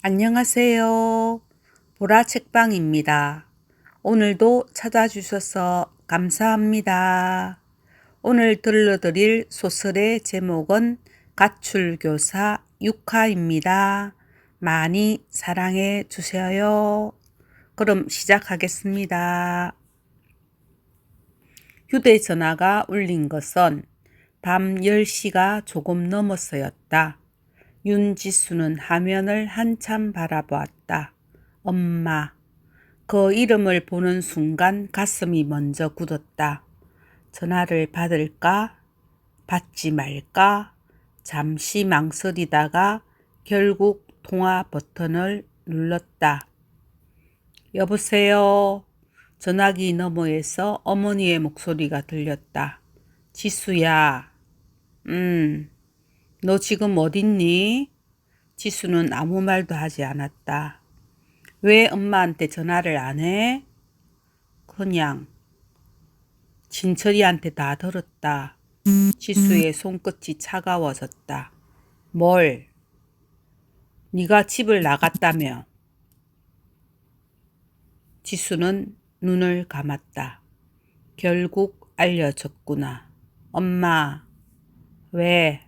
안녕하세요. 보라 책방입니다. 오늘도 찾아주셔서 감사합니다. 오늘 들려드릴 소설의 제목은 가출교사 6화입니다. 많이 사랑해 주세요. 그럼 시작하겠습니다. 휴대전화가 울린 것은 밤 10시가 조금 넘어서였다. 윤지수는 화면을 한참 바라보았다. 엄마. 그 이름을 보는 순간 가슴이 먼저 굳었다. 전화를 받을까? 받지 말까? 잠시 망설이다가 결국 통화 버튼을 눌렀다. 여보세요. 전화기 너머에서 어머니의 목소리가 들렸다. 지수야. 너 지금 어딨니? 지수는 아무 말도 하지 않았다. 왜 엄마한테 전화를 안 해? 그냥. 진철이한테 다 들었다. 지수의 손끝이 차가워졌다. 뭘? 네가 집을 나갔다며. 지수는 눈을 감았다. 결국 알려졌구나. 엄마. 왜?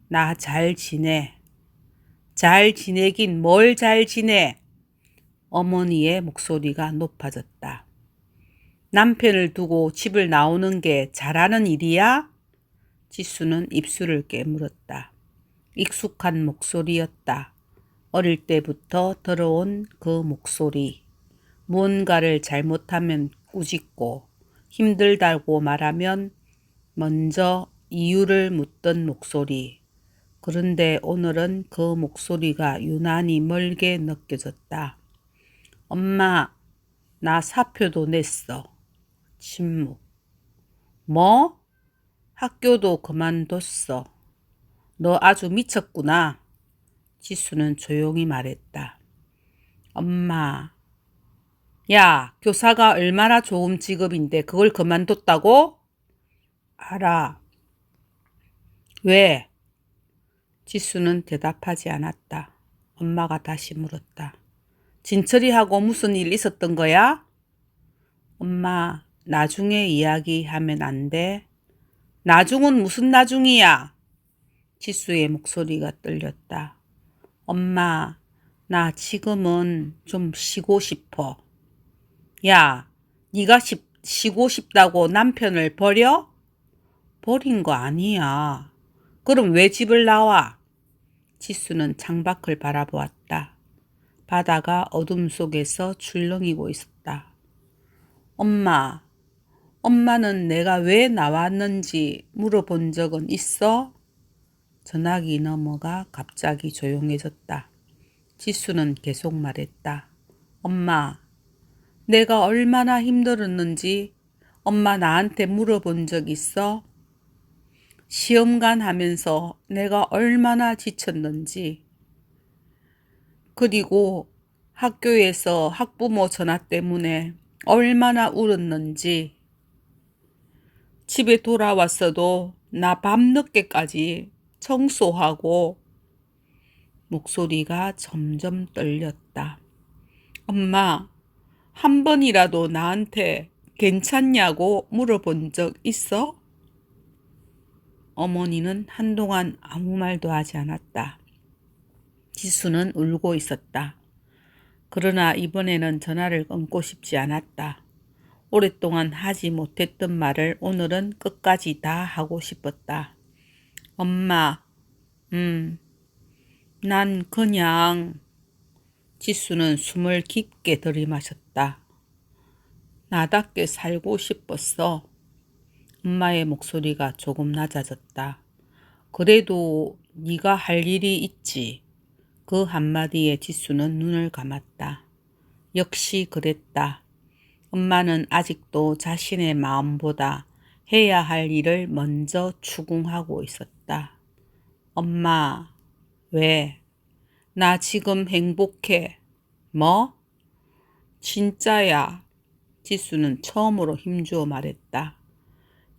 나 잘 지내. 잘 지내긴 뭘 잘 지내? 어머니의 목소리가 높아졌다. 남편을 두고 집을 나오는 게 잘하는 일이야? 지수는 입술을 깨물었다. 익숙한 목소리였다. 어릴 때부터 들어온 그 목소리. 무언가를 잘못하면 꾸짖고 힘들다고 말하면 먼저 이유를 묻던 목소리. 그런데 오늘은 그 목소리가 유난히 멀게 느껴졌다. 엄마, 나 사표도 냈어. 침묵. 뭐? 학교도 그만뒀어. 너 아주 미쳤구나. 지수는 조용히 말했다. 엄마. 야, 교사가 얼마나 좋은 직업인데 그걸 그만뒀다고? 알아. 왜? 지수는 대답하지 않았다. 엄마가 다시 물었다. 진철이하고 무슨 일 있었던 거야? 엄마, 나중에 이야기하면 안 돼? 나중은 무슨 나중이야? 지수의 목소리가 떨렸다. 엄마, 나 지금은 좀 쉬고 싶어. 야, 네가 쉬고 싶다고 남편을 버려? 버린 거 아니야. 그럼 왜 집을 나와? 지수는 창밖을 바라보았다. 바다가 어둠 속에서 출렁이고 있었다. 엄마, 엄마는 내가 왜 나왔는지 물어본 적은 있어? 전화기 너머가 갑자기 조용해졌다. 지수는 계속 말했다. 엄마, 내가 얼마나 힘들었는지 엄마 나한테 물어본 적 있어? 시험관 하면서 내가 얼마나 지쳤는지, 그리고 학교에서 학부모 전화 때문에 얼마나 울었는지, 집에 돌아왔어도 나 밤늦게까지 청소하고. 목소리가 점점 떨렸다. 엄마, 한 번이라도 나한테 괜찮냐고 물어본 적 있어? 어머니는 한동안 아무 말도 하지 않았다. 지수는 울고 있었다. 그러나 이번에는 전화를 끊고 싶지 않았다. 오랫동안 하지 못했던 말을 오늘은 끝까지 다 하고 싶었다. 엄마, 난 그냥. 지수는 숨을 깊게 들이마셨다. 나답게 살고 싶었어. 엄마의 목소리가 조금 낮아졌다. 그래도 네가 할 일이 있지. 그 한마디에 지수는 눈을 감았다. 역시 그랬다. 엄마는 아직도 자신의 마음보다 해야 할 일을 먼저 추궁하고 있었다. 엄마, 왜? 나 지금 행복해. 뭐? 진짜야. 지수는 처음으로 힘주어 말했다.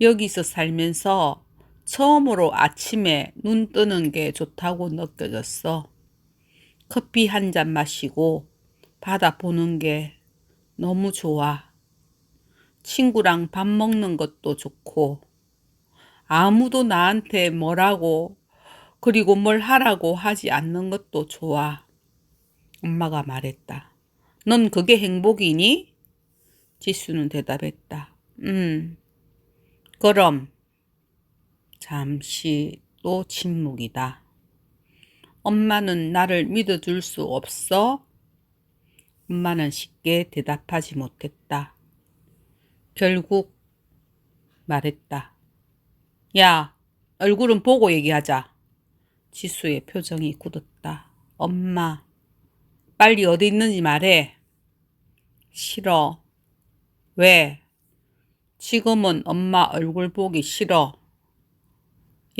여기서 살면서 처음으로 아침에 눈 뜨는 게 좋다고 느껴졌어. 커피 한 잔 마시고 바다 보는 게 너무 좋아. 친구랑 밥 먹는 것도 좋고 아무도 나한테 뭐라고 그리고 뭘 하라고 하지 않는 것도 좋아. 엄마가 말했다. 넌 그게 행복이니? 지수는 대답했다. 그럼. 잠시 또 침묵이다. 엄마는 나를 믿어줄 수 없어? 엄마는 쉽게 대답하지 못했다. 결국 말했다. 야, 얼굴은 보고 얘기하자. 지수의 표정이 굳었다. 엄마, 빨리 어디 있는지 말해. 싫어. 왜? 지금은 엄마 얼굴 보기 싫어.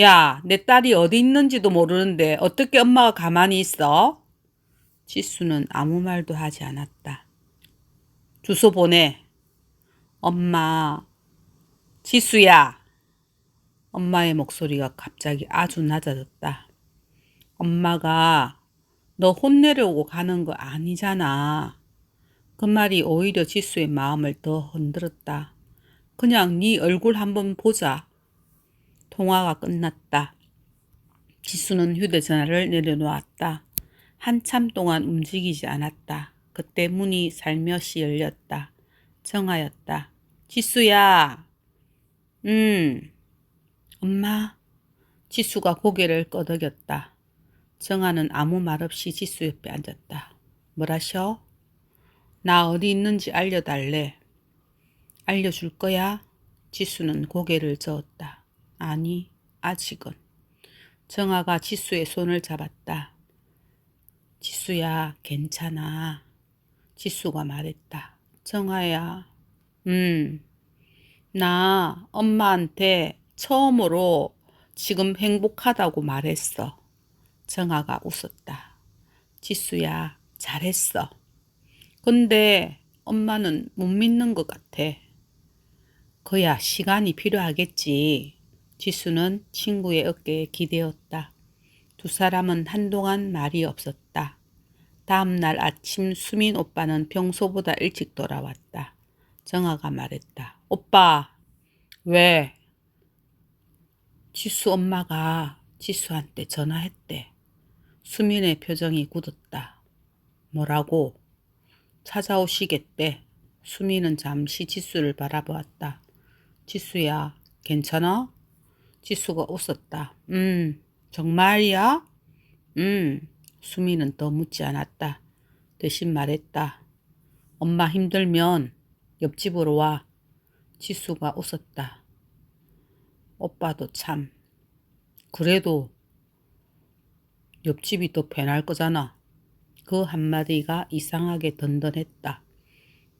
야, 내 딸이 어디 있는지도 모르는데 어떻게 엄마가 가만히 있어? 지수는 아무 말도 하지 않았다. 주소 보내. 엄마, 지수야. 엄마의 목소리가 갑자기 아주 낮아졌다. 엄마가 너 혼내려고 가는 거 아니잖아. 그 말이 오히려 지수의 마음을 더 흔들었다. 그냥 네 얼굴 한번 보자. 통화가 끝났다. 지수는 휴대전화를 내려놓았다. 한참 동안 움직이지 않았다. 그때 문이 살며시 열렸다. 정아였다. 지수야. 엄마. 지수가 고개를 끄덕였다. 정아는 아무 말 없이 지수 옆에 앉았다. 뭐라셔? 나 어디 있는지 알려달래. 알려줄 거야? 지수는 고개를 저었다. 아니, 아직은. 정아가 지수의 손을 잡았다. 지수야, 괜찮아. 지수가 말했다. 정아야, 나 엄마한테 처음으로 지금 행복하다고 말했어. 정아가 웃었다. 지수야, 잘했어. 근데 엄마는 못 믿는 것 같아. 그야 시간이 필요하겠지. 지수는 친구의 어깨에 기대었다. 두 사람은 한동안 말이 없었다. 다음 날 아침 수민 오빠는 평소보다 일찍 돌아왔다. 정아가 말했다. 오빠, 왜? 지수 엄마가 지수한테 전화했대. 수민의 표정이 굳었다. 뭐라고? 찾아오시겠대. 수민은 잠시 지수를 바라보았다. 지수야, 괜찮아? 지수가 웃었다. 정말이야? 수민은 더 묻지 않았다. 대신 말했다. 엄마 힘들면 옆집으로 와. 지수가 웃었다. 오빠도 참. 그래도 옆집이 더 편할 거잖아. 그 한마디가 이상하게 든든했다.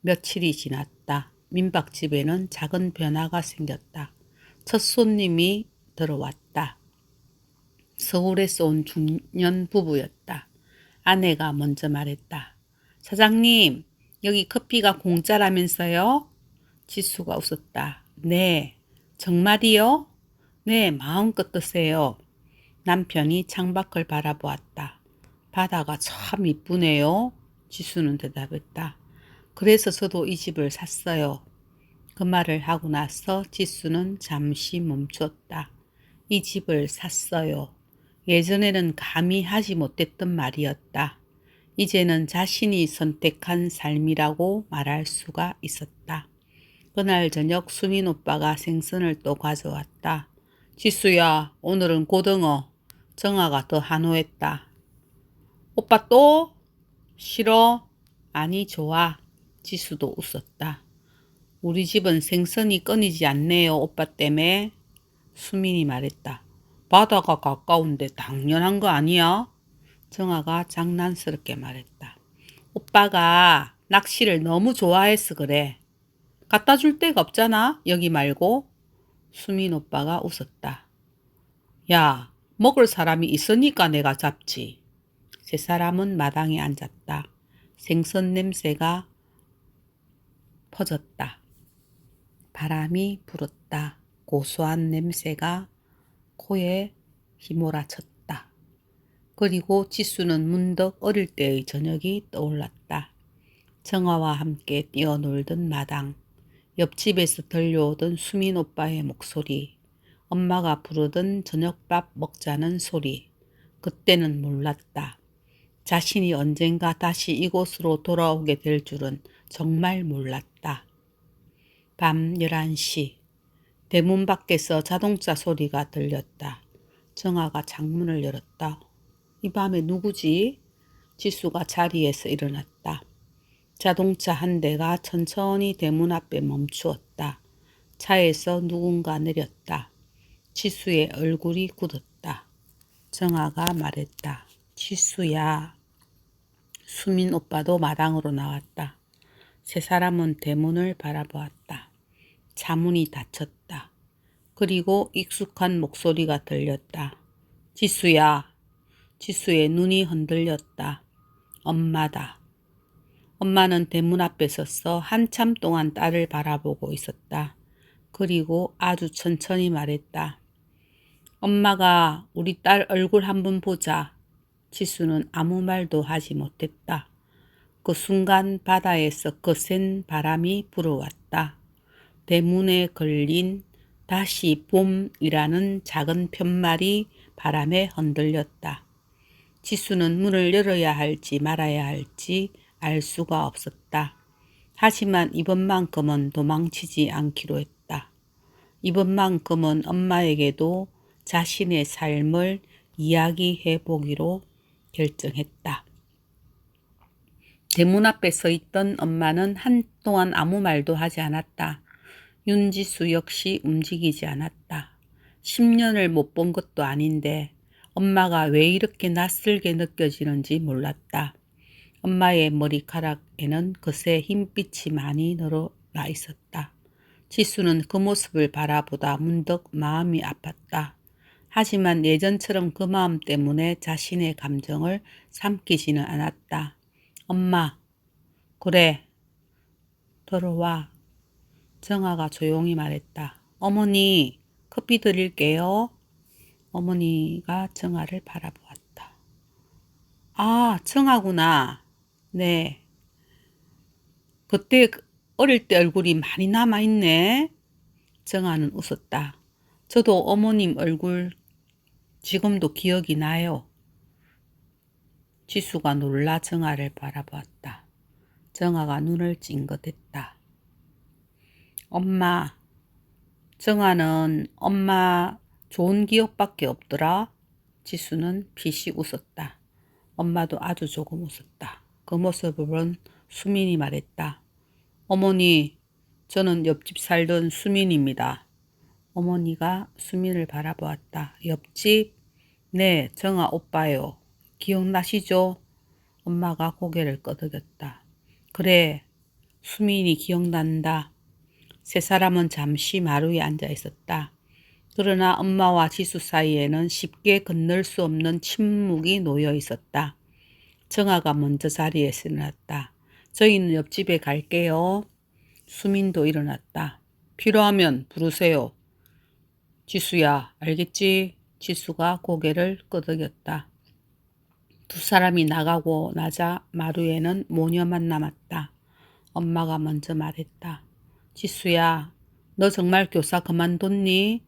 며칠이 지났다. 민박집에는 작은 변화가 생겼다. 첫 손님이 들어왔다. 서울에서 온 중년 부부였다. 아내가 먼저 말했다. 사장님, 여기 커피가 공짜라면서요? 지수가 웃었다. 네, 정말이요? 네, 마음껏 드세요. 남편이 창밖을 바라보았다. 바다가 참 이쁘네요. 지수는 대답했다. 그래서 저도 이 집을 샀어요. 그 말을 하고 나서 지수는 잠시 멈췄다. 이 집을 샀어요. 예전에는 감히 하지 못했던 말이었다. 이제는 자신이 선택한 삶이라고 말할 수가 있었다. 그날 저녁 수민 오빠가 생선을 또 가져왔다. 지수야, 오늘은 고등어. 정아가 더 한호했다. 오빠 또? 싫어? 아니, 좋아. 지수도 웃었다. 우리 집은 생선이 끊이지 않네요, 오빠 때문에. 수민이 말했다. 바다가 가까운데 당연한 거 아니야? 정아가 장난스럽게 말했다. 오빠가 낚시를 너무 좋아해서 그래. 갖다 줄 데가 없잖아, 여기 말고. 수민 오빠가 웃었다. 야, 먹을 사람이 있으니까 내가 잡지. 세 사람은 마당에 앉았다. 생선 냄새가 퍼졌다. 바람이 불었다. 고소한 냄새가 코에 휘몰아쳤다. 그리고 지수는 문득 어릴 때의 저녁이 떠올랐다. 정아와 함께 뛰어놀던 마당, 옆집에서 들려오던 수민 오빠의 목소리, 엄마가 부르던 저녁밥 먹자는 소리. 그때는 몰랐다. 자신이 언젠가 다시 이곳으로 돌아오게 될 줄은 정말 몰랐다. 밤 11시. 대문 밖에서 자동차 소리가 들렸다. 정아가 창문을 열었다. 이 밤에 누구지? 지수가 자리에서 일어났다. 자동차 한 대가 천천히 대문 앞에 멈추었다. 차에서 누군가 내렸다. 지수의 얼굴이 굳었다. 정아가 말했다. 지수야. 수민 오빠도 마당으로 나왔다. 세 사람은 대문을 바라보았다. 자문이 닫혔다. 그리고 익숙한 목소리가 들렸다. 지수야. 지수의 눈이 흔들렸다. 엄마다. 엄마는 대문 앞에 서서 한참 동안 딸을 바라보고 있었다. 그리고 아주 천천히 말했다. 엄마가 우리 딸 얼굴 한번 보자. 지수는 아무 말도 하지 못했다. 그 순간 바다에서 거센 바람이 불어왔다. 대문에 걸린 다시 봄이라는 작은 편말이 바람에 흔들렸다. 지수는 문을 열어야 할지 말아야 할지 알 수가 없었다. 하지만 이번만큼은 도망치지 않기로 했다. 이번만큼은 엄마에게도 자신의 삶을 이야기해 보기로 결정했다. 대문 앞에 서 있던 엄마는 한동안 아무 말도 하지 않았다. 윤지수 역시 움직이지 않았다. 10년을 못 본 것도 아닌데 엄마가 왜 이렇게 낯설게 느껴지는지 몰랐다. 엄마의 머리카락에는 그새 흰빛이 많이 늘어나 있었다. 지수는 그 모습을 바라보다 문득 마음이 아팠다. 하지만 예전처럼 그 마음 때문에 자신의 감정을 삼키지는 않았다. 엄마, 그래, 들어와. 정아가 조용히 말했다. 어머니, 커피 드릴게요. 어머니가 정아를 바라보았다. 아, 정아구나. 네. 그때 어릴 때 얼굴이 많이 남아있네. 정아는 웃었다. 저도 어머님 얼굴 지금도 기억이 나요. 지수가 놀라 정아를 바라보았다. 정아가 눈을 찡긋했다. 엄마, 정아는 엄마 좋은 기억밖에 없더라. 지수는 피식 웃었다. 엄마도 아주 조금 웃었다. 그 모습을 본 수민이 말했다. 어머니, 저는 옆집 살던 수민입니다. 어머니가 수민을 바라보았다. 옆집? 네, 정아 오빠요. 기억나시죠? 엄마가 고개를 끄덕였다. 그래, 수민이 기억난다. 세 사람은 잠시 마루에 앉아 있었다. 그러나 엄마와 지수 사이에는 쉽게 건널 수 없는 침묵이 놓여 있었다. 정아가 먼저 자리에서 일어났다. 저희는 옆집에 갈게요. 수민도 일어났다. 필요하면 부르세요. 지수야, 알겠지? 지수가 고개를 끄덕였다. 두 사람이 나가고 나자 마루에는 모녀만 남았다. 엄마가 먼저 말했다. 지수야, 너 정말 교사 그만뒀니?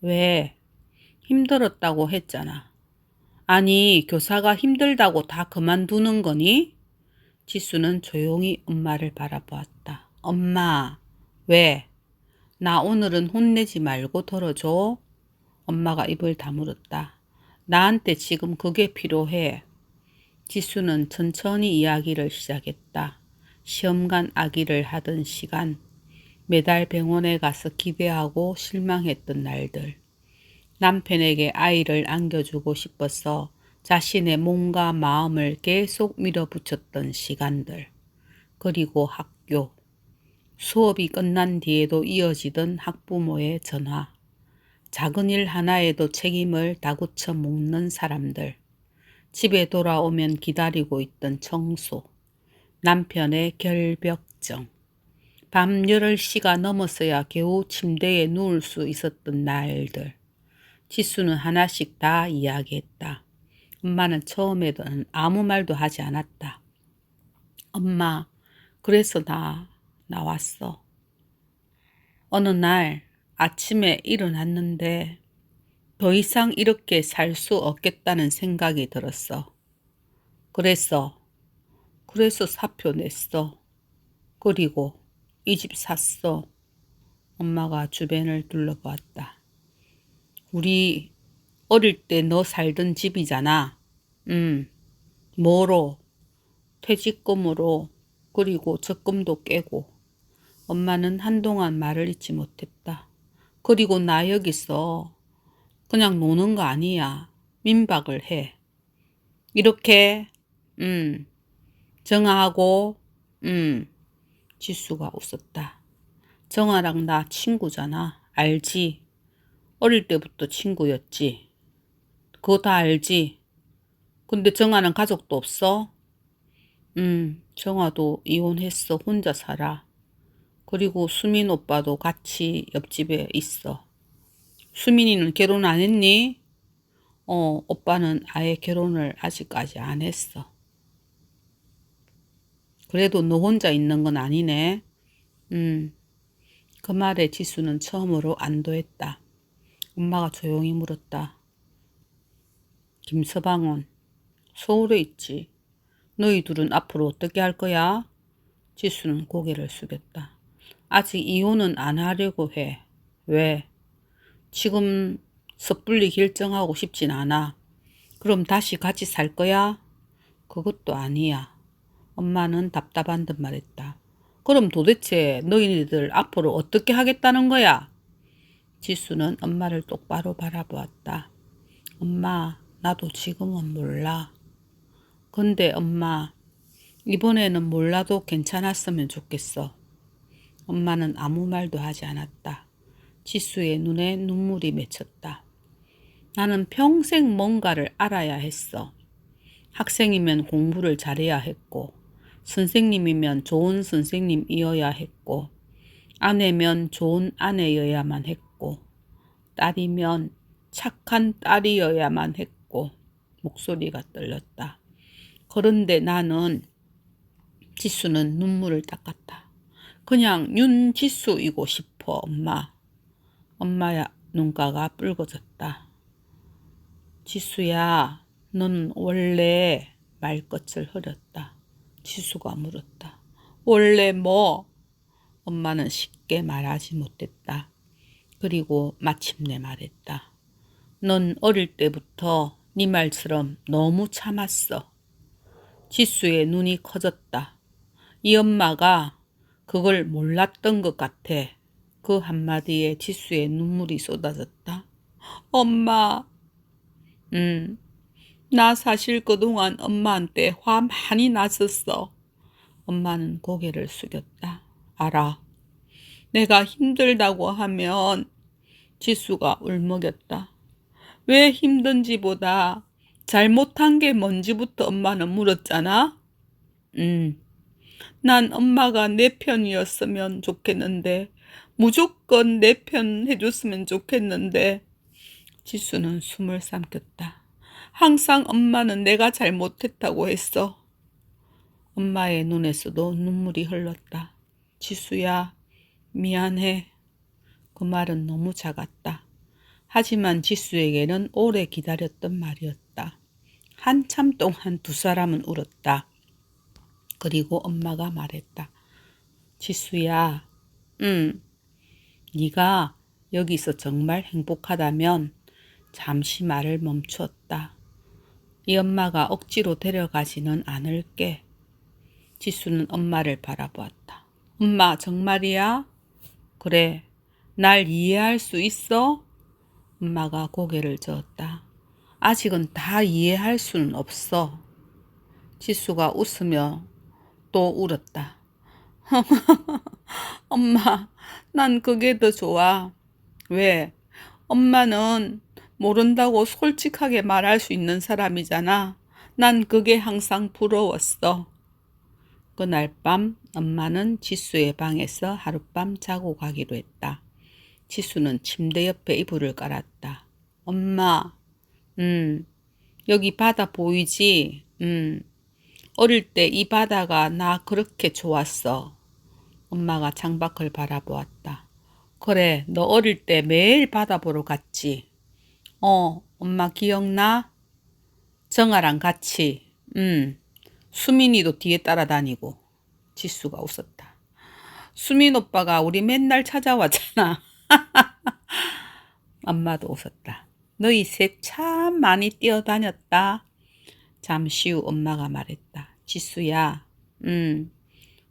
왜? 힘들었다고 했잖아. 아니, 교사가 힘들다고 다 그만두는 거니? 지수는 조용히 엄마를 바라보았다. 엄마, 왜? 나 오늘은 혼내지 말고 들어줘. 엄마가 입을 다물었다. 나한테 지금 그게 필요해. 지수는 천천히 이야기를 시작했다. 시험관 아기를 하던 시간, 매달 병원에 가서 기대하고 실망했던 날들, 남편에게 아이를 안겨주고 싶어서 자신의 몸과 마음을 계속 밀어붙였던 시간들, 그리고 학교, 수업이 끝난 뒤에도 이어지던 학부모의 전화, 작은 일 하나에도 책임을 다구쳐 묻는 사람들, 집에 돌아오면 기다리고 있던 청소, 남편의 결벽증, 밤 8시가 넘어서야 겨우 침대에 누울 수 있었던 날들, 지수는 하나씩 다 이야기했다. 엄마는 처음에는 아무 말도 하지 않았다. 엄마, 그래서 나 나왔어. 어느 날 아침에 일어났는데 더 이상 이렇게 살 수 없겠다는 생각이 들었어. 그래서 사표 냈어. 그리고 이 집 샀어. 엄마가 주변을 둘러보았다. 우리 어릴 때 너 살던 집이잖아. 뭐로? 퇴직금으로. 그리고 적금도 깨고. 엄마는 한동안 말을 잇지 못했다. 그리고 나 여기서 그냥 노는 거 아니야. 민박을 해. 이렇게 정아하고 지수가 웃었다. 정아랑 나 친구잖아. 알지? 어릴 때부터 친구였지. 그거 다 알지? 근데 정아는 가족도 없어? 정아도 이혼했어. 혼자 살아. 그리고 수민 오빠도 같이 옆집에 있어. 수민이는 결혼 안 했니? 오빠는 아예 결혼을 아직까지 안 했어. 그래도 너 혼자 있는 건 아니네. 그 말에 지수는 처음으로 안도했다. 엄마가 조용히 물었다. 김서방은 서울에 있지. 너희 둘은 앞으로 어떻게 할 거야? 지수는 고개를 숙였다. 아직 이혼은 안 하려고 해. 왜? 지금 섣불리 결정하고 싶진 않아. 그럼 다시 같이 살 거야? 그것도 아니야. 엄마는 답답한 듯 말했다. 그럼 도대체 너희들 앞으로 어떻게 하겠다는 거야? 지수는 엄마를 똑바로 바라보았다. 엄마, 나도 지금은 몰라. 근데 엄마, 이번에는 몰라도 괜찮았으면 좋겠어. 엄마는 아무 말도 하지 않았다. 지수의 눈에 눈물이 맺혔다. 나는 평생 뭔가를 알아야 했어. 학생이면 공부를 잘해야 했고, 선생님이면 좋은 선생님이어야 했고, 아내면 좋은 아내여야만 했고, 딸이면 착한 딸이어야만 했고. 목소리가 떨렸다. 그런데 나는 지수는 눈물을 닦았다. 그냥 윤지수이고 싶어, 엄마. 엄마야 눈가가 붉어졌다. 지수야, 넌 원래 말끝을 흐렸다. 지수가 물었다. 원래 뭐? 엄마는 쉽게 말하지 못했다. 그리고 마침내 말했다. 넌 어릴 때부터 네 말처럼 너무 참았어. 지수의 눈이 커졌다. 이 엄마가 그걸 몰랐던 것 같아. 그 한마디에 지수의 눈물이 쏟아졌다. 엄마, 나 사실 그동안 엄마한테 화 많이 났었어. 엄마는 고개를 숙였다. 알아. 내가 힘들다고 하면 지수가 울먹였다. 왜 힘든지보다 잘못한 게 뭔지부터 엄마는 물었잖아. 난 엄마가 내 편이었으면 좋겠는데, 무조건 내 편 해줬으면 좋겠는데. 지수는 숨을 삼켰다. 항상 엄마는 내가 잘못했다고 했어. 엄마의 눈에서도 눈물이 흘렀다. 지수야, 미안해. 그 말은 너무 작았다. 하지만 지수에게는 오래 기다렸던 말이었다. 한참 동안 두 사람은 울었다. 그리고 엄마가 말했다. 지수야, 네가 여기서 정말 행복하다면 잠시 말을 멈추었다. 이 엄마가 억지로 데려가지는 않을게. 지수는 엄마를 바라보았다. 엄마, 정말이야? 그래, 날 이해할 수 있어? 엄마가 고개를 저었다. 아직은 다 이해할 수는 없어. 지수가 웃으며 또 울었다. 엄마, 난 그게 더 좋아. 왜? 엄마는 모른다고 솔직하게 말할 수 있는 사람이잖아. 난 그게 항상 부러웠어. 그날 밤 엄마는 지수의 방에서 하룻밤 자고 가기로 했다. 지수는 침대 옆에 이불을 깔았다. 엄마, 여기 바다 보이지? 어릴 때 이 바다가 나 그렇게 좋았어. 엄마가 창밖을 바라보았다. 그래, 너 어릴 때 매일 바다 보러 갔지? 엄마 기억나? 정아랑 같이. 수민이도 뒤에 따라다니고. 지수가 웃었다. 수민 오빠가 우리 맨날 찾아왔잖아. 엄마도 웃었다. 너희 셋 참 많이 뛰어다녔다. 잠시 후 엄마가 말했다. 지수야,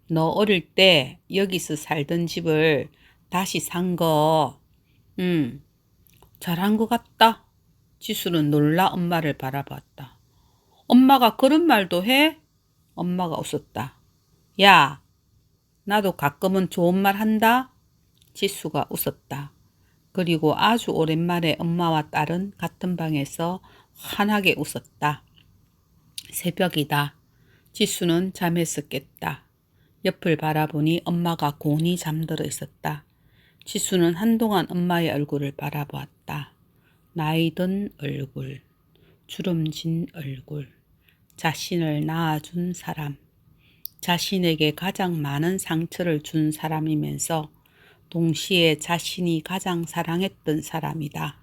너 어릴 때 여기서 살던 집을 다시 산 거, 잘한 것 같다. 지수는 놀라 엄마를 바라봤다. 엄마가 그런 말도 해? 엄마가 웃었다. 야, 나도 가끔은 좋은 말 한다. 지수가 웃었다. 그리고 아주 오랜만에 엄마와 딸은 같은 방에서 환하게 웃었다. 새벽이다. 지수는 잠에서 깼다. 옆을 바라보니 엄마가 곤히 잠들어 있었다. 지수는 한동안 엄마의 얼굴을 바라보았다. 나이 든 얼굴, 주름진 얼굴, 자신을 낳아준 사람, 자신에게 가장 많은 상처를 준 사람이면서 동시에 자신이 가장 사랑했던 사람이다.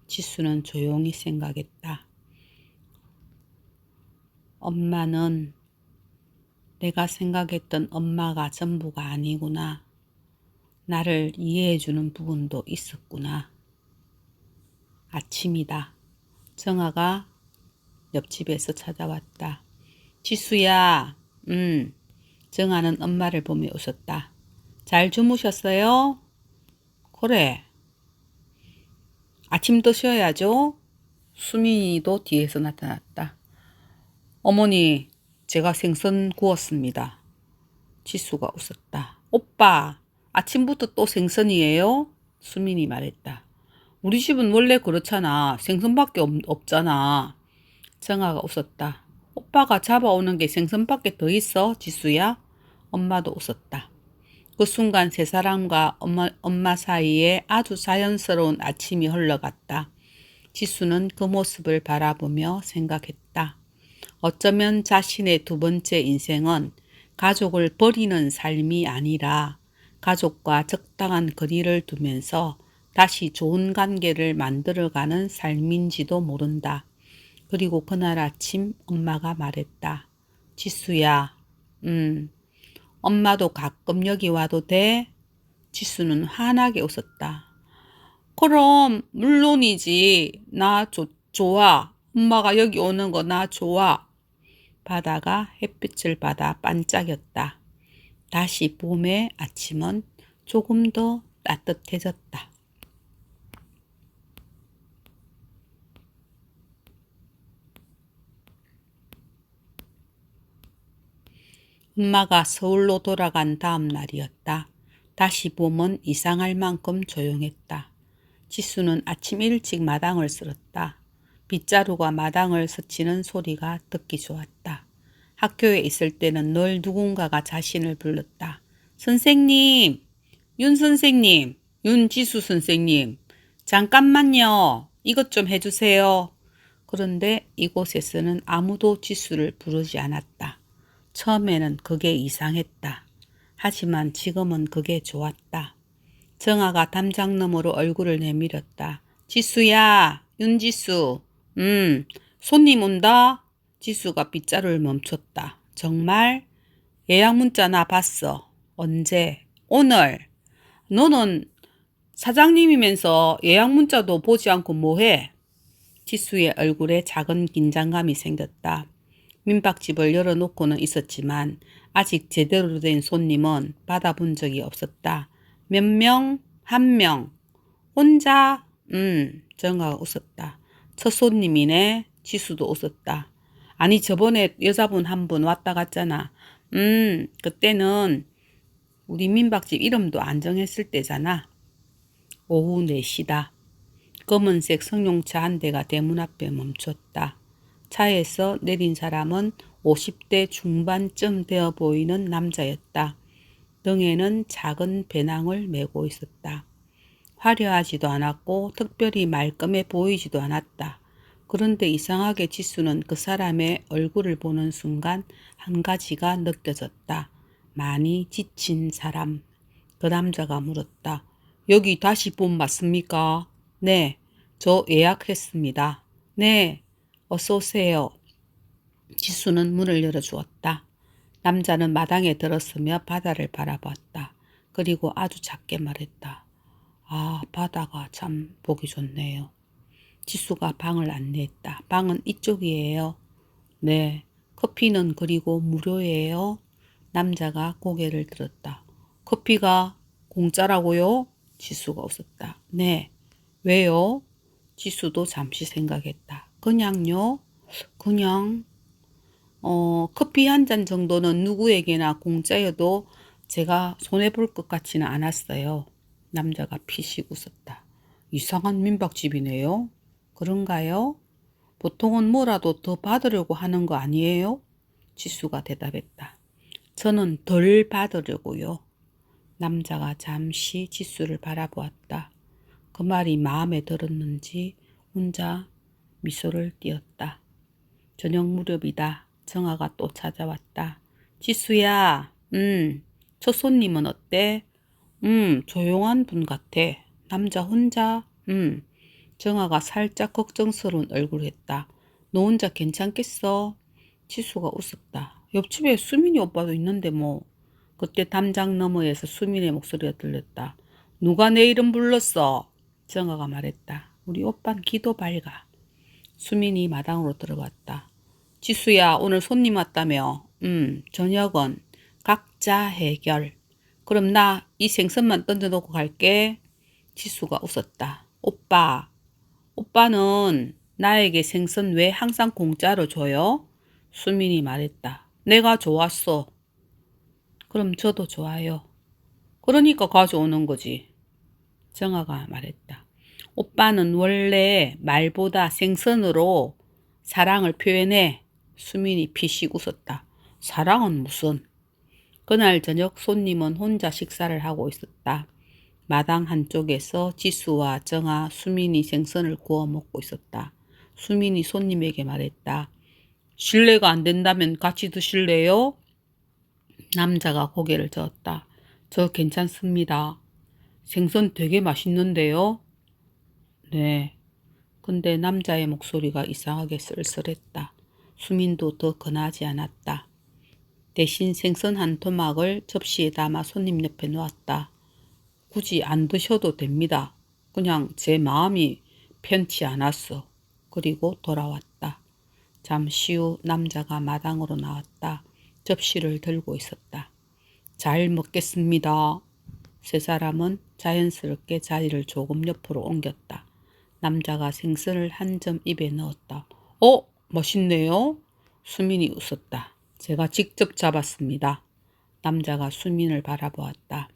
지수는 조용히 생각했다. 엄마는 내가 생각했던 엄마가 전부가 아니구나. 나를 이해해주는 부분도 있었구나. 아침이다. 정아가 옆집에서 찾아왔다. 지수야, 정아는 엄마를 보며 웃었다. 잘 주무셨어요? 그래. 아침 드셔야죠. 수민이도 뒤에서 나타났다. 어머니, 제가 생선 구웠습니다. 지수가 웃었다. 오빠, 아침부터 또 생선이에요? 수민이 말했다. 우리 집은 원래 그렇잖아. 생선밖에 없잖아. 정아가 웃었다. 오빠가 잡아오는 게 생선밖에 더 있어, 지수야? 엄마도 웃었다. 그 순간 세 사람과 엄마 사이에 아주 자연스러운 아침이 흘러갔다. 지수는 그 모습을 바라보며 생각했다. 어쩌면 자신의 두 번째 인생은 가족을 버리는 삶이 아니라 가족과 적당한 거리를 두면서 다시 좋은 관계를 만들어가는 삶인지도 모른다. 그리고 그날 아침 엄마가 말했다. 지수야, 엄마도 가끔 여기 와도 돼? 지수는 환하게 웃었다. 그럼 물론이지. 나 좋아. 엄마가 여기 오는 거 나 좋아. 바다가 햇빛을 받아 반짝였다. 다시 봄의 아침은 조금 더 따뜻해졌다. 엄마가 서울로 돌아간 다음 날이었다. 다시 봄은 이상할 만큼 조용했다. 지수는 아침 일찍 마당을 쓸었다. 빗자루가 마당을 스치는 소리가 듣기 좋았다. 학교에 있을 때는 늘 누군가가 자신을 불렀다. 선생님, 윤 선생님, 윤지수 선생님, 잠깐만요. 이것 좀 해주세요. 그런데 이곳에서는 아무도 지수를 부르지 않았다. 처음에는 그게 이상했다. 하지만 지금은 그게 좋았다. 정아가 담장 너머로 얼굴을 내밀었다. 지수야, 윤지수. 손님 온다. 지수가 빗자루를 멈췄다. 정말? 예약 문자 나 봤어. 언제? 오늘. 너는 사장님이면서 예약 문자도 보지 않고 뭐해? 지수의 얼굴에 작은 긴장감이 생겼다. 민박집을 열어놓고는 있었지만 아직 제대로 된 손님은 받아본 적이 없었다. 몇 명? 한 명. 혼자? 정아가 웃었다. 첫 손님이네. 지수도 웃었다. 아니 저번에 여자분 한 분 왔다 갔잖아. 그때는 우리 민박집 이름도 안 정했을 때잖아. 오후 4시다. 검은색 승용차 한 대가 대문 앞에 멈췄다. 차에서 내린 사람은 50대 중반쯤 되어 보이는 남자였다. 등에는 작은 배낭을 메고 있었다. 화려하지도 않았고 특별히 말끔해 보이지도 않았다. 그런데 이상하게 지수는 그 사람의 얼굴을 보는 순간 한 가지가 느껴졌다. 많이 지친 사람. 그 남자가 물었다. 여기 다시 본 맞습니까? 네, 저 예약했습니다. 네, 어서 오세요. 지수는 문을 열어주었다. 남자는 마당에 들었으며 바다를 바라보았다. 그리고 아주 작게 말했다. 아, 바다가 참 보기 좋네요. 지수가 방을 안내했다. 방은 이쪽이에요. 네. 커피는 그리고 무료예요. 남자가 고개를 들었다. 커피가 공짜라고요? 지수가 웃었다. 네. 왜요? 지수도 잠시 생각했다. 그냥요? 그냥 커피 한 잔 정도는 누구에게나 공짜여도 제가 손해볼 것 같지는 않았어요. 남자가 피식 웃었다. 이상한 민박집이네요. 그런가요? 보통은 뭐라도 더 받으려고 하는 거 아니에요? 지수가 대답했다. 저는 덜 받으려고요. 남자가 잠시 지수를 바라보았다. 그 말이 마음에 들었는지 혼자 미소를 띄었다. 저녁 무렵이다. 정아가 또 찾아왔다. 지수야, 첫 손님은 어때? 조용한 분 같아. 남자 혼자? 정아가 살짝 걱정스러운 얼굴을 했다. 너 혼자 괜찮겠어? 지수가 웃었다. 옆집에 수민이 오빠도 있는데 뭐. 그때 담장 너머에서 수민의 목소리가 들렸다. 누가 내 이름 불렀어? 정아가 말했다. 우리 오빤 기도 밝아. 수민이 마당으로 들어왔다. 지수야, 오늘 손님 왔다며? 저녁은 각자 해결. 그럼 나 이 생선만 던져놓고 갈게. 지수가 웃었다. 오빠는 나에게 생선 왜 항상 공짜로 줘요? 수민이 말했다. 내가 좋았어. 그럼 저도 좋아요. 그러니까 가져오는 거지. 정아가 말했다. 오빠는 원래 말보다 생선으로 사랑을 표현해. 수민이 피식 웃었다. 사랑은 무슨? 그날 저녁 손님은 혼자 식사를 하고 있었다. 마당 한쪽에서 지수와 정아, 수민이 생선을 구워 먹고 있었다. 수민이 손님에게 말했다. 실례가 안 된다면 같이 드실래요? 남자가 고개를 저었다. 저 괜찮습니다. 생선 되게 맛있는데요? 네. 근데 남자의 목소리가 이상하게 쓸쓸했다. 수민도 더 권하지 않았다. 대신 생선 한 토막을 접시에 담아 손님 옆에 놓았다. 굳이 안 드셔도 됩니다. 그냥 제 마음이 편치 않았어. 그리고 돌아왔다. 잠시 후 남자가 마당으로 나왔다. 접시를 들고 있었다. 잘 먹겠습니다. 세 사람은 자연스럽게 자리를 조금 옆으로 옮겼다. 남자가 생선을 한 점 입에 넣었다. 맛있네요. 수민이 웃었다. 제가 직접 잡았습니다. 남자가 수민을 바라보았다.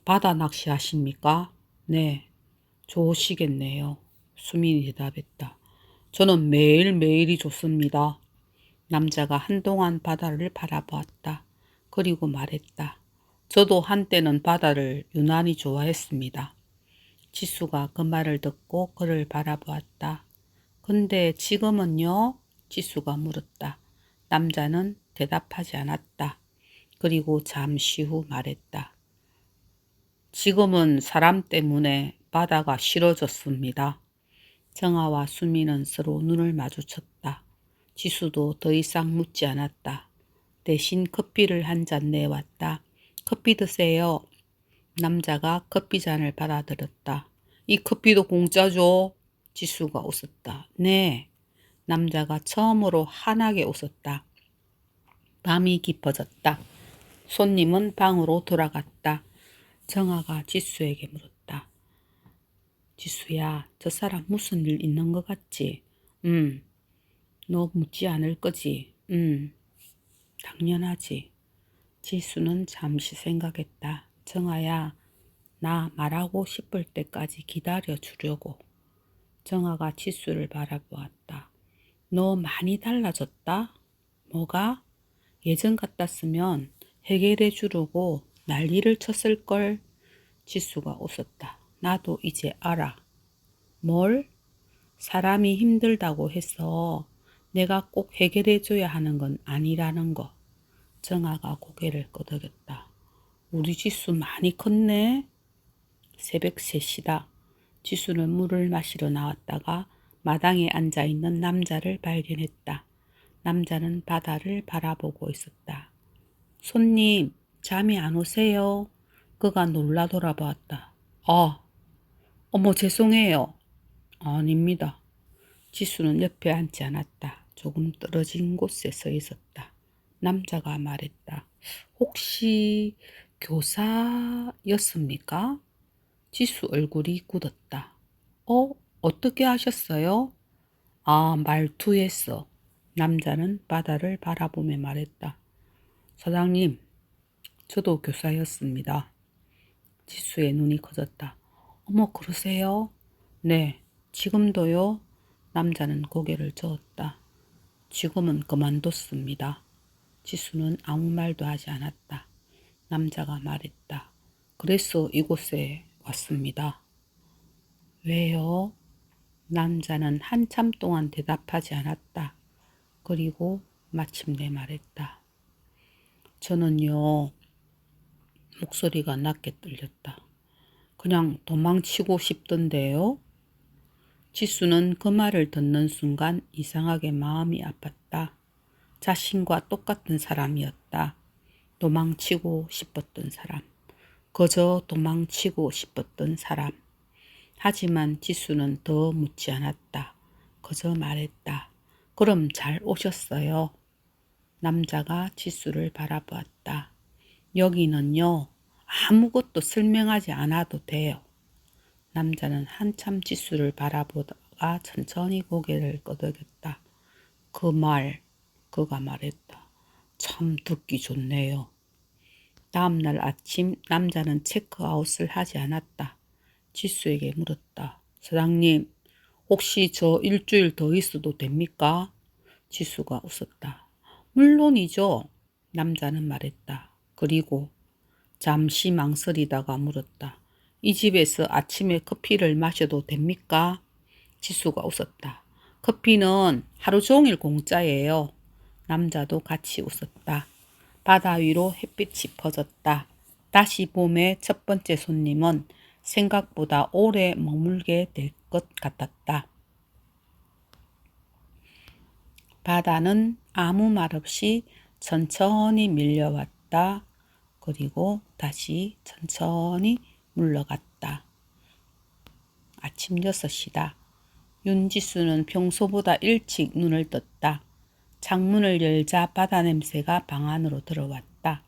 바다 낚시 하십니까? 네. 좋으시겠네요. 수민이 대답했다. 저는 매일매일이 좋습니다. 남자가 한동안 바다를 바라보았다. 그리고 말했다. 저도 한때는 바다를 유난히 좋아했습니다. 지수가 그 말을 듣고 그를 바라보았다. 근데 지금은요? 지수가 물었다. 남자는 대답하지 않았다. 그리고 잠시 후 말했다. 지금은 사람 때문에 바다가 싫어졌습니다. 정아와 수미는 서로 눈을 마주쳤다. 지수도 더 이상 묻지 않았다. 대신 커피를 한 잔 내왔다. 커피 드세요. 남자가 커피잔을 받아들였다. 이 커피도 공짜죠? 지수가 웃었다. 네. 남자가 처음으로 환하게 웃었다. 밤이 깊어졌다. 손님은 방으로 돌아갔다. 정아가 지수에게 물었다. 지수야, 저 사람 무슨 일 있는 것 같지? 너 묻지 않을 거지? 당연하지. 지수는 잠시 생각했다. 정아야, 나 말하고 싶을 때까지 기다려 주려고. 정아가 지수를 바라보았다. 너 많이 달라졌다? 뭐가? 예전 같았으면 해결해 주려고 난리를 쳤을걸. 지수가 웃었다. 나도 이제 알아. 뭘? 사람이 힘들다고 해서 내가 꼭 해결해줘야 하는 건 아니라는 거. 정아가 고개를 끄덕였다. 우리 지수 많이 컸네. 새벽 3시다. 지수는 물을 마시러 나왔다가 마당에 앉아있는 남자를 발견했다. 남자는 바다를 바라보고 있었다. 손님, 잠이 안 오세요? 그가 놀라 돌아보았다. 어머 죄송해요. 아닙니다. 지수는 옆에 앉지 않았다. 조금 떨어진 곳에 서 있었다. 남자가 말했다. 혹시 교사였습니까? 지수 얼굴이 굳었다. 어떻게 하셨어요? 말투했어. 남자는 바다를 바라보며 말했다. 사장님, 저도 교사였습니다. 지수의 눈이 커졌다. 어머, 그러세요? 네, 지금도요? 남자는 고개를 저었다. 지금은 그만뒀습니다. 지수는 아무 말도 하지 않았다. 남자가 말했다. 그래서 이곳에 왔습니다. 왜요? 남자는 한참 동안 대답하지 않았다. 그리고 마침내 말했다. 저는요, 목소리가 낮게 떨렸다. 그냥 도망치고 싶던데요? 지수는 그 말을 듣는 순간 이상하게 마음이 아팠다. 자신과 똑같은 사람이었다. 도망치고 싶었던 사람. 그저 도망치고 싶었던 사람. 하지만 지수는 더 묻지 않았다. 그저 말했다. 그럼 잘 오셨어요. 남자가 지수를 바라보았다. 여기는요, 아무것도 설명하지 않아도 돼요. 남자는 한참 지수를 바라보다가 천천히 고개를 끄덕였다. 그가 말했다. 참 듣기 좋네요. 다음날 아침 남자는 체크아웃을 하지 않았다. 지수에게 물었다. 사장님, 혹시 저 일주일 더 있어도 됩니까? 지수가 웃었다. 물론이죠. 남자는 말했다. 그리고 잠시 망설이다가 물었다. 이 집에서 아침에 커피를 마셔도 됩니까? 지수가 웃었다. 커피는 하루 종일 공짜예요. 남자도 같이 웃었다. 바다 위로 햇빛이 퍼졌다. 다시 봄의 첫 번째 손님은 생각보다 오래 머물게 될 것 같았다. 바다는 아무 말 없이 천천히 밀려왔다. 그리고 다시 천천히 물러갔다. 아침 6시다. 윤지수는 평소보다 일찍 눈을 떴다. 창문을 열자 바다 냄새가 방 안으로 들어왔다.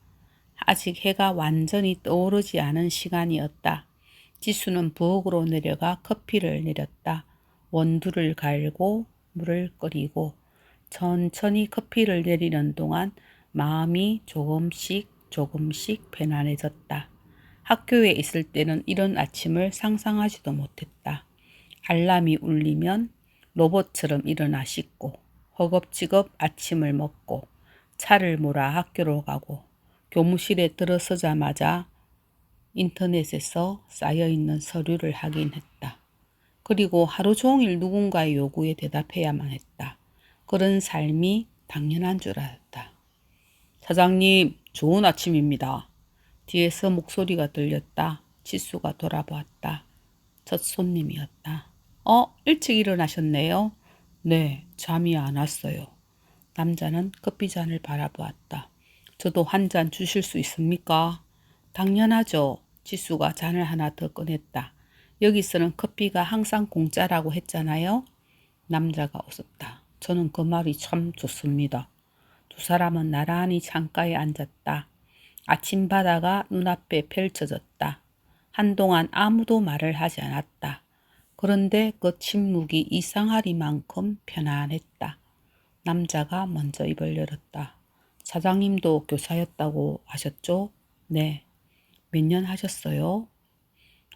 아직 해가 완전히 떠오르지 않은 시간이었다. 지수는 부엌으로 내려가 커피를 내렸다. 원두를 갈고 물을 끓이고 천천히 커피를 내리는 동안 마음이 조금씩 편안해졌다. 학교에 있을 때는 이런 아침을 상상하지도 못했다. 알람이 울리면 로봇처럼 일어나 씻고 허겁지겁 아침을 먹고 차를 몰아 학교로 가고 교무실에 들어서자마자 인터넷에서 쌓여있는 서류를 확인했다. 그리고 하루 종일 누군가의 요구에 대답해야만 했다. 그런 삶이 당연한 줄 알았다. 사장님, 좋은 아침입니다. 뒤에서 목소리가 들렸다. 지수가 돌아보았다. 첫 손님이었다. 일찍 일어나셨네요. 네, 잠이 안 왔어요. 남자는 커피잔을 바라보았다. 저도 한 잔 주실 수 있습니까? 당연하죠. 지수가 잔을 하나 더 꺼냈다. 여기서는 커피가 항상 공짜라고 했잖아요. 남자가 웃었다. 저는 그 말이 참 좋습니다. 두 사람은 나란히 창가에 앉았다. 아침 바다가 눈앞에 펼쳐졌다. 한동안 아무도 말을 하지 않았다. 그런데 그 침묵이 이상하리만큼 편안했다. 남자가 먼저 입을 열었다. 사장님도 교사였다고 하셨죠? 네. 몇 년 하셨어요?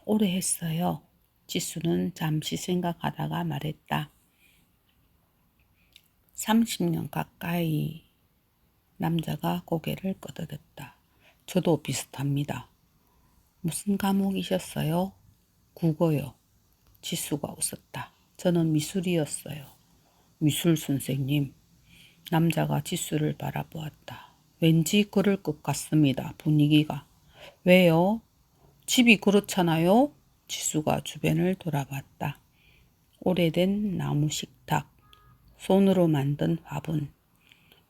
오래 했어요. 지수는 잠시 생각하다가 말했다. 30년 가까이. 남자가 고개를 끄덕였다. 저도 비슷합니다. 무슨 과목이셨어요? 국어요. 지수가 웃었다. 저는 미술이었어요. 미술 선생님. 남자가 지수를 바라보았다. 왠지 그럴 것 같습니다. 분위기가. 왜요? 집이 그렇잖아요? 지수가 주변을 돌아봤다. 오래된 나무 식탁, 손으로 만든 화분,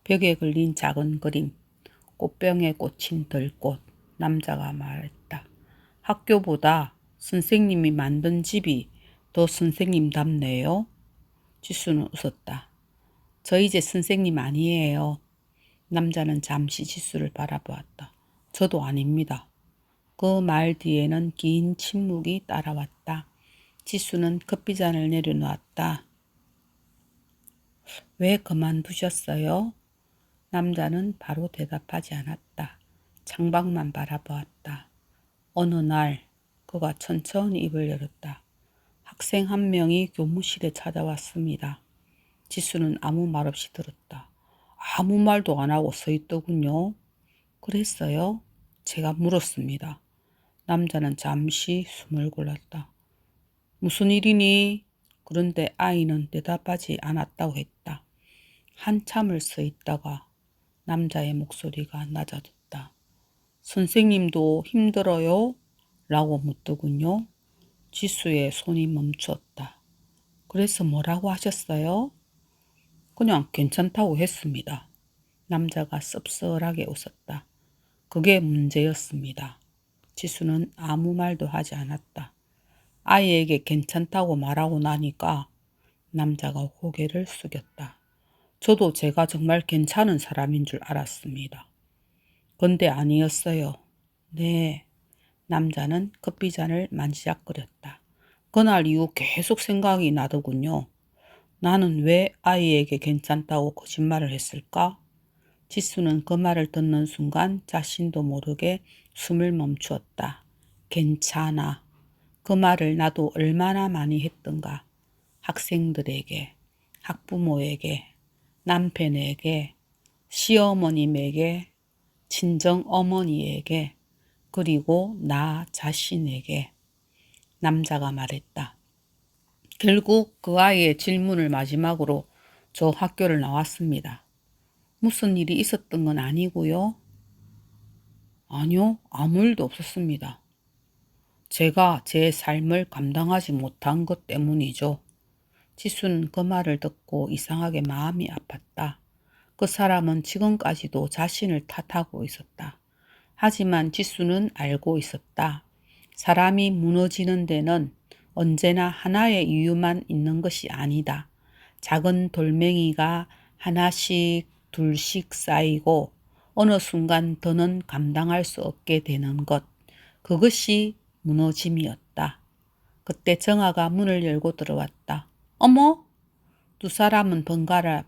벽에 걸린 작은 그림, 꽃병에 꽂힌 들꽃. 남자가 말했다. 학교보다 선생님이 만든 집이 더 선생님답네요. 지수는 웃었다. 저 이제 선생님 아니에요. 남자는 잠시 지수를 바라보았다. 저도 아닙니다. 그 말 뒤에는 긴 침묵이 따라왔다. 지수는 커피잔을 내려놓았다. 왜 그만두셨어요? 남자는 바로 대답하지 않았다. 창밖만 바라보았다. 어느 날 그가 천천히 입을 열었다. 학생 한 명이 교무실에 찾아왔습니다. 지수는 아무 말 없이 들었다. 아무 말도 안 하고 서 있더군요. 그랬어요? 제가 물었습니다. 남자는 잠시 숨을 골랐다. 무슨 일이니? 그런데 아이는 대답하지 않았다고 했다. 한참을 서 있다가 남자의 목소리가 낮아졌다. 선생님도 힘들어요? 라고 묻더군요. 지수의 손이 멈추었다. 그래서 뭐라고 하셨어요? 그냥 괜찮다고 했습니다. 남자가 씁쓸하게 웃었다. 그게 문제였습니다. 지수는 아무 말도 하지 않았다. 아이에게 괜찮다고 말하고 나니까 남자가 고개를 숙였다. 저도 제가 정말 괜찮은 사람인 줄 알았습니다. 근데 아니었어요. 네. 남자는 커피잔을 만지작거렸다. 그날 이후 계속 생각이 나더군요. 나는 왜 아이에게 괜찮다고 거짓말을 했을까? 지수는 그 말을 듣는 순간 자신도 모르게 숨을 멈추었다. 괜찮아. 그 말을 나도 얼마나 많이 했던가. 학생들에게, 학부모에게, 남편에게, 시어머님에게, 친정어머니에게, 그리고 나 자신에게. 남자가 말했다. 결국 그 아이의 질문을 마지막으로 저 학교를 나왔습니다. 무슨 일이 있었던 건 아니고요. 아니요, 아무 일도 없었습니다. 제가 제 삶을 감당하지 못한 것 때문이죠. 지수는 그 말을 듣고 이상하게 마음이 아팠다. 그 사람은 지금까지도 자신을 탓하고 있었다. 하지만 지수는 알고 있었다. 사람이 무너지는 데는 언제나 하나의 이유만 있는 것이 아니다. 작은 돌멩이가 하나씩 둘씩 쌓이고 어느 순간 더는 감당할 수 없게 되는 것. 그것이 무너짐이었다. 그때 정아가 문을 열고 들어왔다. 어머? 두 사람은 번갈아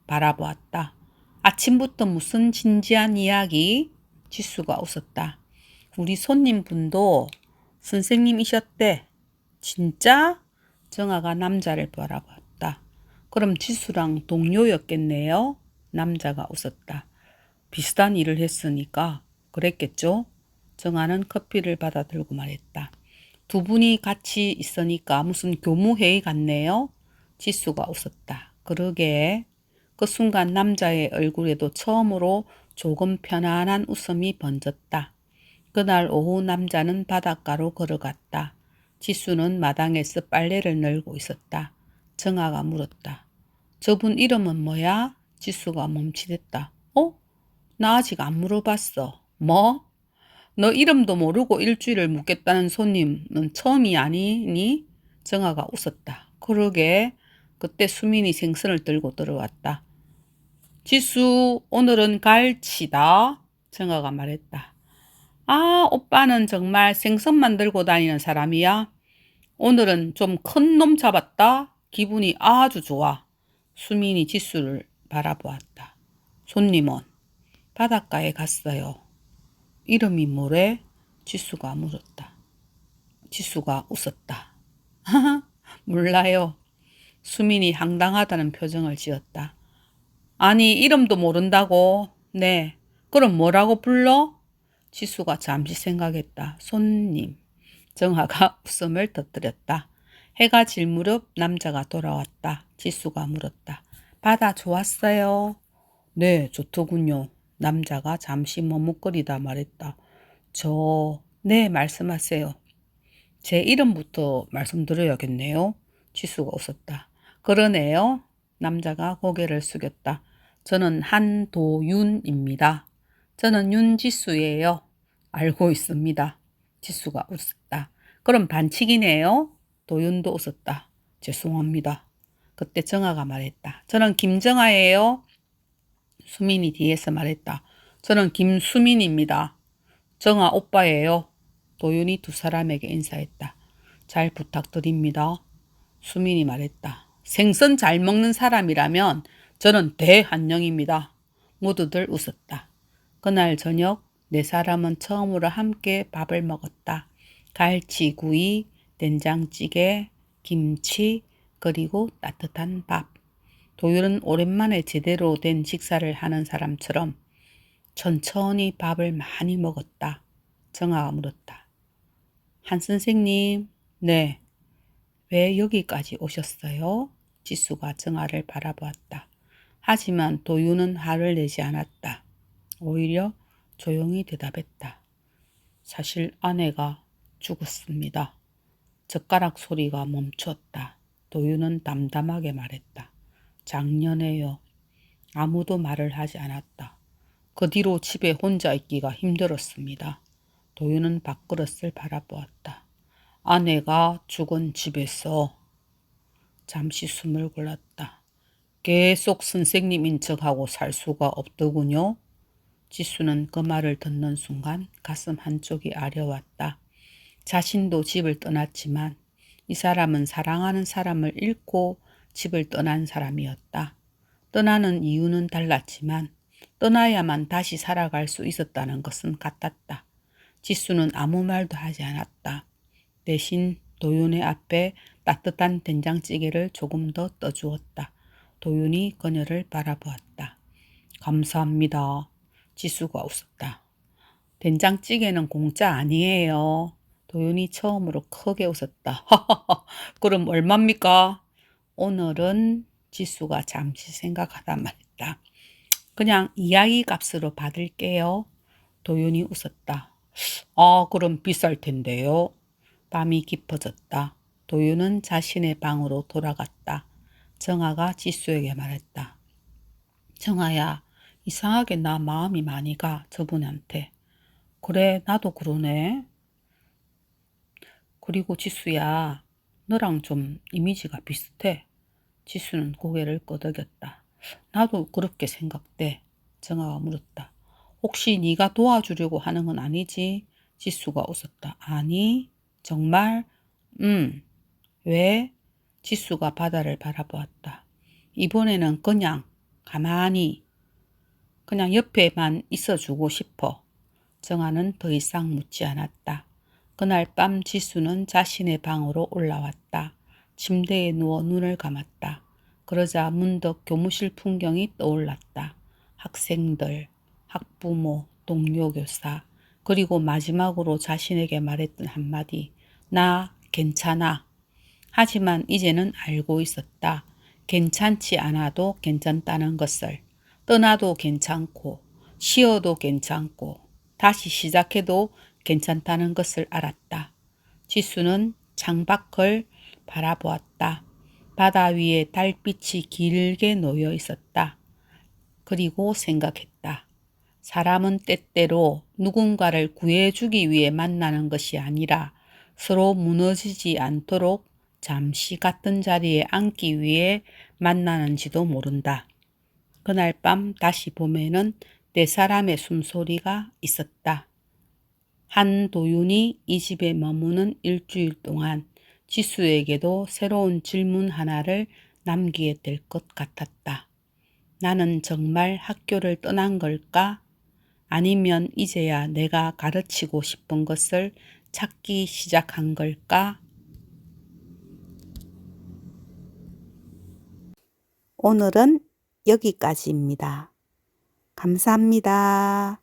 바라보았다. 아침부터 무슨 진지한 이야기? 지수가 웃었다. 우리 손님분도 선생님이셨대. 진짜? 정아가 남자를 바라봤다. 그럼 지수랑 동료였겠네요? 남자가 웃었다. 비슷한 일을 했으니까 그랬겠죠? 정아는 커피를 받아 들고 말했다. 두 분이 같이 있으니까 무슨 교무회의 같네요? 지수가 웃었다. 그러게. 그 순간 남자의 얼굴에도 처음으로 조금 편안한 웃음이 번졌다. 그날 오후 남자는 바닷가로 걸어갔다. 지수는 마당에서 빨래를 널고 있었다. 정아가 물었다. 저분 이름은 뭐야? 지수가 멈칫했다. 나 아직 안 물어봤어. 뭐? 너 이름도 모르고 일주일을 묵겠다는 손님은 처음이 아니니? 정아가 웃었다. 그러게. 그때 수민이 생선을 들고 들어왔다. 지수, 오늘은 갈치다. 정아가 말했다. 아, 오빠는 정말 생선만 들고 다니는 사람이야? 오늘은 좀 큰 놈 잡았다. 기분이 아주 좋아. 수민이 지수를 바라보았다. 손님은 바닷가에 갔어요. 이름이 뭐래? 지수가 물었다. 지수가 웃었다. 몰라요. 수민이 황당하다는 표정을 지었다. 아니, 이름도 모른다고? 네. 그럼 뭐라고 불러? 지수가 잠시 생각했다. 손님. 정아가 웃음을 터뜨렸다. 해가 질 무렵 남자가 돌아왔다. 지수가 물었다. 바다 좋았어요? 네, 좋더군요. 남자가 잠시 머뭇거리다 말했다. 네, 말씀하세요. 제 이름부터 말씀드려야겠네요. 지수가 웃었다. 그러네요. 남자가 고개를 숙였다. 저는 한도윤입니다. 저는 윤지수예요. 알고 있습니다. 지수가 웃었다. 그럼 반칙이네요. 도윤도 웃었다. 죄송합니다. 그때 정아가 말했다. 저는 김정아예요. 수민이 뒤에서 말했다. 저는 김수민입니다. 정아 오빠예요. 도윤이 두 사람에게 인사했다. 잘 부탁드립니다. 수민이 말했다. 생선 잘 먹는 사람이라면 저는 대한영입니다. 모두들 웃었다. 그날 저녁 네 사람은 처음으로 함께 밥을 먹었다. 갈치구이, 된장찌개, 김치, 그리고 따뜻한 밥. 도율은 오랜만에 제대로 된 식사를 하는 사람처럼 천천히 밥을 많이 먹었다. 정아가 물었다. 한 선생님, 네, 왜 여기까지 오셨어요? 지수가 정아를 바라보았다. 하지만 도윤은 화를 내지 않았다. 오히려 조용히 대답했다. 사실 아내가 죽었습니다. 젓가락 소리가 멈췄다. 도윤은 담담하게 말했다. 작년에요. 아무도 말을 하지 않았다. 그 뒤로 집에 혼자 있기가 힘들었습니다. 도윤은 밥그릇을 바라보았다. 아내가 죽은 집에서 잠시 숨을 골랐다. 계속 선생님인 척하고 살 수가 없더군요. 지수는 그 말을 듣는 순간 가슴 한쪽이 아려왔다. 자신도 집을 떠났지만 이 사람은 사랑하는 사람을 잃고 집을 떠난 사람이었다. 떠나는 이유는 달랐지만 떠나야만 다시 살아갈 수 있었다는 것은 같았다. 지수는 아무 말도 하지 않았다. 대신 도윤의 앞에 따뜻한 된장찌개를 조금 더 떠주었다. 도윤이 그녀를 바라보았다. 감사합니다. 지수가 웃었다. 된장찌개는 공짜 아니에요. 도윤이 처음으로 크게 웃었다. 그럼 얼마입니까? 오늘은 지수가 잠시 생각하다 말했다. 그냥 이야기 값으로 받을게요. 도윤이 웃었다. 그럼 비쌀 텐데요. 밤이 깊어졌다. 도윤은 자신의 방으로 돌아갔다. 정아가 지수에게 말했다. 정아야, 이상하게 나 마음이 많이 가, 저분한테. 그래, 나도 그러네. 그리고 지수야, 너랑 좀 이미지가 비슷해. 지수는 고개를 끄덕였다. 나도 그렇게 생각돼. 정아가 물었다. 혹시 네가 도와주려고 하는 건 아니지? 지수가 웃었다. 아니, 정말? 왜? 지수가 바다를 바라보았다. 이번에는 그냥 가만히 그냥 옆에만 있어주고 싶어. 정아는 더 이상 묻지 않았다. 그날 밤 지수는 자신의 방으로 올라왔다. 침대에 누워 눈을 감았다. 그러자 문득 교무실 풍경이 떠올랐다. 학생들, 학부모, 동료 교사, 그리고 마지막으로 자신에게 말했던 한마디. 나 괜찮아. 하지만 이제는 알고 있었다. 괜찮지 않아도 괜찮다는 것을. 떠나도 괜찮고, 쉬어도 괜찮고, 다시 시작해도 괜찮다는 것을 알았다. 지수는 창밖을 바라보았다. 바다 위에 달빛이 길게 놓여 있었다. 그리고 생각했다. 사람은 때때로 누군가를 구해주기 위해 만나는 것이 아니라 서로 무너지지 않도록 잠시 같은 자리에 앉기 위해 만나는지도 모른다. 그날 밤 다시 봄에는 네 사람의 숨소리가 있었다. 한도윤이 이 집에 머무는 일주일 동안 지수에게도 새로운 질문 하나를 남기게 될 것 같았다. 나는 정말 학교를 떠난 걸까? 아니면 이제야 내가 가르치고 싶은 것을 찾기 시작한 걸까? 오늘은 여기까지입니다. 감사합니다.